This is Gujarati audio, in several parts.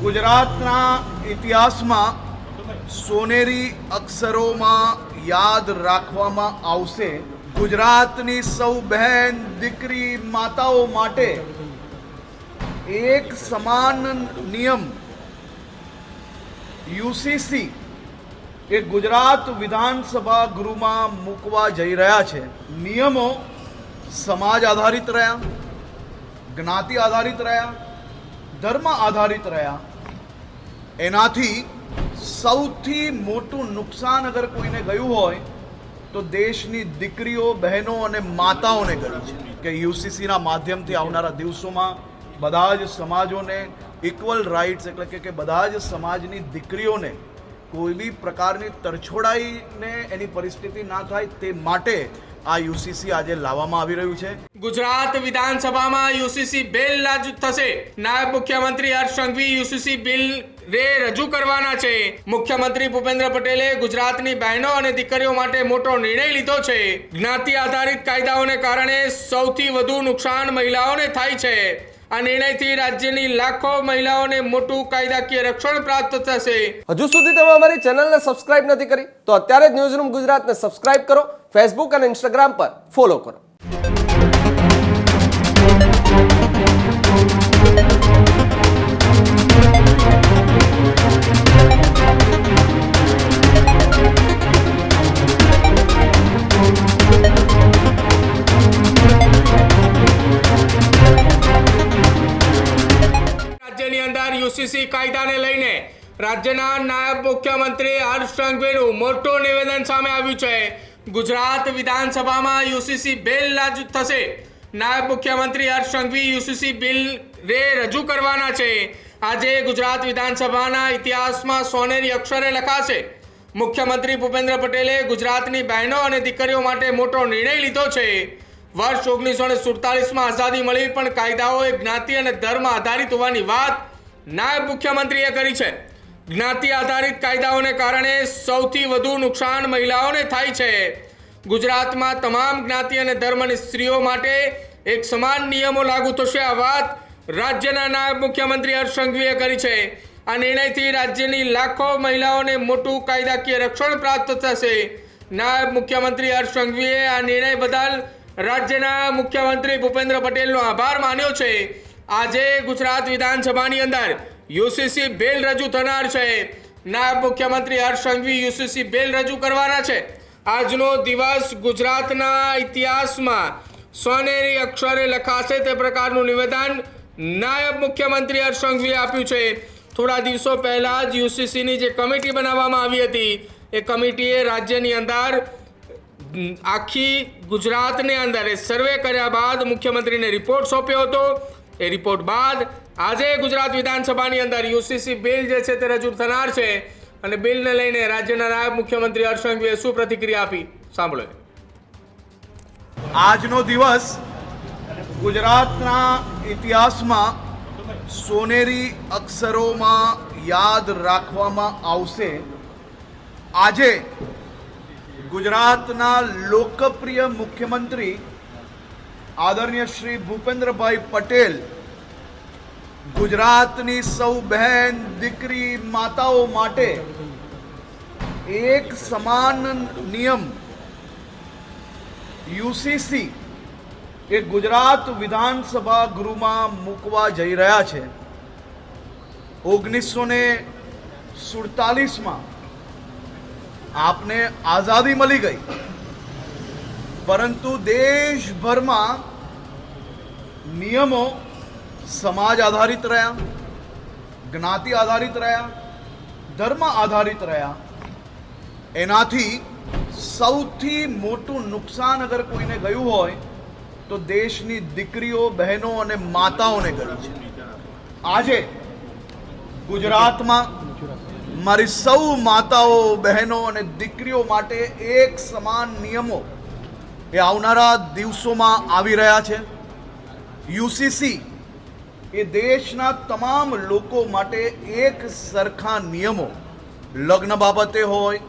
ગુજરાતના ઇતિહાસમાં સોનેરી અક્ષરોમાં યાદ રાખવામાં આવશે। ગુજરાતની સૌ બહેન દીકરી માતાઓ માટે એક સમાન નિયમ યુસીસી એ ગુજરાત વિધાનસભા ગૃહમાં મૂકવા જઈ રહ્યા છે। નિયમો સમાજ આધારિત રહ્યા, જ્ઞાતિ આધારિત રહ્યા, ધર્મ આધારિત રહ્યા। એનાથી સૌથી મોટું નુકસાન અગર કોઈને ગયું હોય તો દેશની દીકરીઓ, બહેનો અને માતાઓને ગયું છે કે યુસીસીના માધ્યમથી આવનારા દિવસોમાં બધા જ સમાજોને ઇક્વલ રાઇટ્સ, એટલે કે બધા જ સમાજની દીકરીઓને કોઈ બી પ્રકારની તરછોડાઈને એની પરિસ્થિતિ ના થાય તે માટે આ યુસીસી આજે લાવવામાં આવી રહ્યું છે। ગુજરાત વિધાનસભામાં યુસીસી બિલ લાગુ થશે। નાયબ મુખ્યમંત્રી હર્ષ સંઘવી યુસીસી બિલ રજૂ કરવાના છે। મુખ્યમંત્રી ભૂપેન્દ્ર પટેલે ગુજરાતની બહેનો અને દીકરીઓ માટે મોટો નિર્ણય લીધો છે। જ્ઞાતિ આધારિત કાયદાઓને કારણે સૌથી વધુ નુકસાન મહિલાઓને થાય છે। આ નિર્ણયથી રાજ્યની લાખો મહિલાઓને મોટું કાયદાકીય રક્ષણ પ્રાપ્ત થશે। હજુ સુધી તમે અમારી ચેનલને સબસ્ક્રાઇબ નથી કરી તો અત્યારે જ ન્યૂઝરૂમ ગુજરાતને સબસ્ક્રાઇબ કરો, ફેસબુક અને ઇન્સ્ટાગ્રામ પર ફોલો કરો। રાજ્યની અંદર યુસીસી કાયદાને લઈને રાજ્યના નાયબ મુખ્યમંત્રી હર્ષ સંઘવીનું મોટું નિવેદન સામે આવ્યું છે। ગુજરાત વિધાનસભામાં યુસીસી બિલ લાગુ થશે। નાયબ મુખ્યમંત્રી હર્ષ સંઘવી યુસીસી બિલ રજૂ કરવાના છે। આજે ગુજરાત વિધાનસભાના ઇતિહાસમાં સોનેરી અક્ષરે લખાશે। મુખ્યમંત્રી ભૂપેન્દ્ર પટેલે ગુજરાતની બહેનો અને દીકરીઓ માટે મોટો નિર્ણય લીધો છે। વર્ષ 1947માં આઝાદી મળી પણ કાયદાઓ જ્ઞાતિ અને ધર્મ આધારિત હોવાની વાત નાયબ મુખ્યમંત્રીએ કરી છે। જ્ઞાતિ આધારિત કાયદાઓને કારણે સૌથી વધુ નુકસાન મહિલાઓને થાય છે। ગુજરાતમાં તમામ જ્ઞાતિ અને ધર્મની સ્ત્રીઓ માટે એક સમાન નિયમો લાગુ થશે। આ વાત રાજ્યના નાયબ મુખ્યમંત્રી હર્ષ સંઘવીએ કરી છે। આ નિર્ણયથી રાજ્યની લાખો મહિલાઓને મોટું કાયદાકીય રક્ષણ પ્રાપ્ત થશે। નાયબ મુખ્યમંત્રી હર્ષ સંઘવીએ આ નિર્ણય બદલ રાજ્યના મુખ્યમંત્રી ભૂપેન્દ્ર પટેલનો આભાર માન્યો છે। આજે ગુજરાત વિધાનસભાની અંદર યુસીસી બિલ રજૂ થનાર છે। નાયબ મુખ્યમંત્રી હર્ષ સંઘવી યુસીસી બિલ રજૂ કરવાના છે। આજનો દિવસ ગુજરાતના ઇતિહાસમાં સોનેરી અક્ષરે લખાશે તે પ્રકારનું નિવેદન નાયબ મુખ્યમંત્રી હર્ષ સંઘવીએ આપ્યું છે। થોડા દિવસો પહેલા જ યુસીસીની જે કમિટી બનાવવામાં આવી હતી એ કમિટીએ રાજ્યની અંદર આખી ગુજરાતની અંદર સર્વે કર્યા બાદ મુખ્યમંત્રીને રિપોર્ટ સોંપ્યો હતો। એ રિપોર્ટ બાદ આજે ગુજરાત વિધાનસભાની અંદર યુસીસી બિલ જે છે તે રજૂ થનાર છે અને બિલને લઈને રાજ્યના નાયબ મુખ્યમંત્રી હર્ષ સંઘવીએ શું પ્રતિક્રિયા આપી સાંભળો। આજનો દિવસ ગુજરાતના ઇતિહાસમાં સોનેરી અક્ષરોમાં યાદ રાખવામાં આવશે। આજે ગુજરાતના લોકપ્રિય મુખ્યમંત્રી આદરણીય શ્રી ભૂપેન્દ્રભાઈ પટેલ ગુજરાતની સૌ બહેન દીકરી માતાઓ માટે એક સમાન નિયમ યુસીસી એ ગુજરાત વિધાનસભા ગૃહમાં મૂકવા જઈ રહ્યા છે। 1947માં આપને આઝાદી મળી ગઈ પરંતુ દેશભરમાં નિયમો સમાજ આધારિત રહ્યા, જ્ઞાતિ આધારિત રહ્યા, ધર્મ આધારિત રહ્યા। એનાથી સૌથી મોટું નુકસાન અગર કોઈને ગયું હોય તો દેશની દીકરીઓ, બહેનો અને માતાઓને ગયું છે। આજે ગુજરાતમાં મારી સૌ માતાઓ, બહેનો અને દીકરીઓ માટે એક સમાન નિયમો એ આવનારા દિવસોમાં આવી રહ્યા છે। યુસીસી એ દેશના તમામ લોકો માટે એક સરખા નિયમો, લગ્ન બાબતે હોય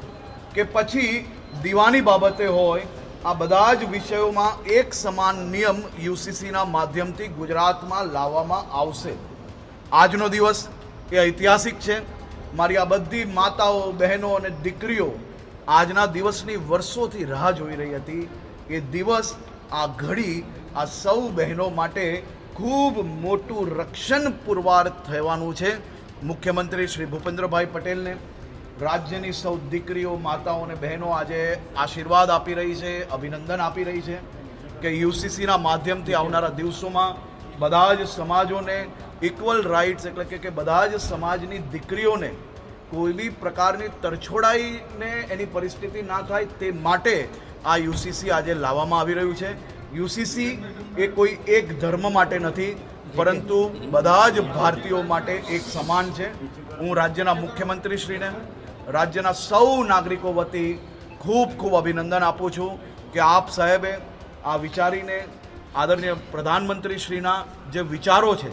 કે પછી દીવાની બાબતે હોય, આ બધા જ વિષયોમાં એક સમાન નિયમ યુસીસીના માધ્યમથી ગુજરાતમાં લાવવામાં આવશે। આજનો દિવસ એ ઐતિહાસિક છે. મારી આ બધી માતાઓ, બહેનો અને દીકરીઓ આજના દિવસની વર્ષોથી રાહ જોઈ રહી હતી. એ દિવસ, આ ઘડી આ સૌ બહેનો માટે ખૂબ મોટું રક્ષણ પુરવાર થવાનું છે. મુખ્યમંત્રી શ્રી ભૂપેન્દ્રભાઈ પટેલને રાજ્યની સૌ દીકરીઓ, માતાઓ અને બહેનો આજે આશીર્વાદ આપી રહી છે, અભિનંદન આપી રહી છે કે યુસીસીના માધ્યમથી આવનારા દિવસોમાં બધા જ સમાજોને ઇક્વલ રાઇટ્સ, એટલે કે બધા જ સમાજની દીકરીઓને કોઈ બી પ્રકારની તરછોડાઈને એની પરિસ્થિતિ ના થાય તે માટે આ યુસીસી આજે લાવવામાં આવી રહ્યું છે. યુસીસી એ કોઈ એક ધર્મ માટે નથી, પરંતુ બધા જ ભારતીયો માટે એક સમાન છે. હું રાજ્યના મુખ્યમંત્રીશ્રીને, રાજ્યના સૌ નાગરિકો વતી ખૂબ ખૂબ અભિનંદન આપું છું કે આપ સાહેબે આ વિચારીને આદરણીય પ્રધાનમંત્રીશ્રીના જે વિચારો છે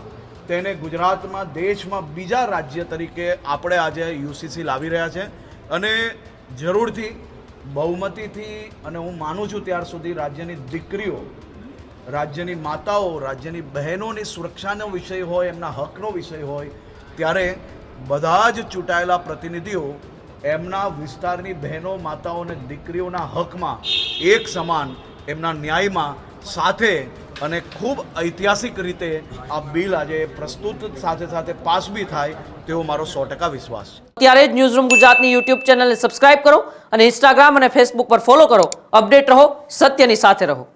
તેને ગુજરાતમાં, દેશમાં બીજા રાજ્ય તરીકે આપણે આજે યુસીસી લાવી રહ્યા છે. અને જરૂરથી બહુમતીથી, અને હું માનું છું ત્યાર સુધી રાજ્યની દીકરીઓ, રાજ્યની માતાઓ, રાજ્યની બહેનોની સુરક્ષાનો વિષય હોય, એમના હકનો વિષય હોય, ત્યારે બધા જ ચૂંટાયેલા પ્રતિનિધિઓ એમના વિસ્તારની બહેનો, માતાઓ અને દીકરીઓના હકમાં એક સમાન, એમના ન્યાયમાં સાથે અને ખૂબ ઐતિહાસિક રીતે આ બિલ આજે પ્રસ્તુત, સાથે સાથે પાસ બી થાય તેવો મારો 100% વિશ્વાસ છે. ત્યારે જ ન્યૂઝરૂમ ગુજરાતની યુટ્યુબ ચેનલને સબસ્ક્રાઇબ કરો અને ઇન્સ્ટાગ્રામ અને ફેસબુક પર ફોલો કરો. અપડેટ રહો, સત્યની સાથે રહો.